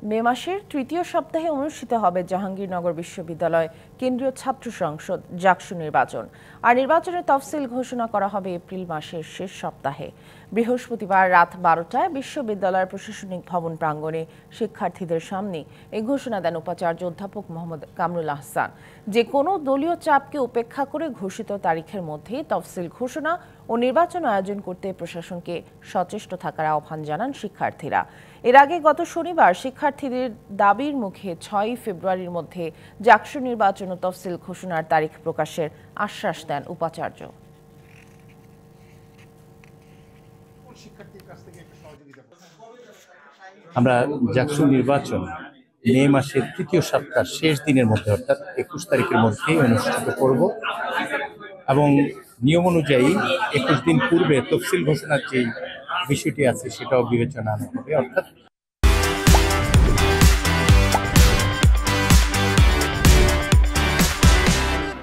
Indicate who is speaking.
Speaker 1: মে মাসের তৃতীয় সপ্তাহে অনুষ্ঠিত হবে জাহাঙ্গীরনগর বিশ্ববিদ্যালয় কেন্দ্রীয় ছাত্র সংসদ জাকসু নির্বাচন। আর নির্বাচনের তফসিল ঘোষণা করা হবে এপ্রিল মাসের শেষ সপ্তাহে। বৃহস্পতিবার রাত 12টায় বিশ্ববিদ্যালয়ের প্রশাসনিক ভবন প্রাঙ্গণে শিক্ষার্থীদের সামনে এই ঘোষণা দেন উপাচার্য অধ্যাপক মোহাম্মদ কামরুল আহসান। যে কোনো দলীয় চাপকে উপেক্ষা করে ঘোষিত তারিখের মধ্যেই তফসিল ঘোষণা ও নির্বাচন আয়োজন করতে প্রশাসনকে সচেষ্ট থাকার আহ্বান জানান শিক্ষার্থীরা। এর আগে গত শনিবার শিক্ষার্থীদের দাবির মুখে 6 ফেব্রুয়ারির মধ্যে জাকসু নির্বাচন ও তফসিল ঘোষণার তারিখ প্রকাশের আশ্বাস দেন উপাচার্য।
Speaker 2: আমরা জাকসু নির্বাচন মে মাসের তৃতীয় সপ্তাহ শেষ দিনের মধ্যে অর্থাৎ 21 তারিখের মধ্যেই অনুষ্ঠিত করব এবং নিয়ম অনুযায়ী 21 দিন পূর্বে তফসিল ঘোষণার যে বিষয়টি আছে সেটাও বিবেচনা আনা হবে। অর্থাৎ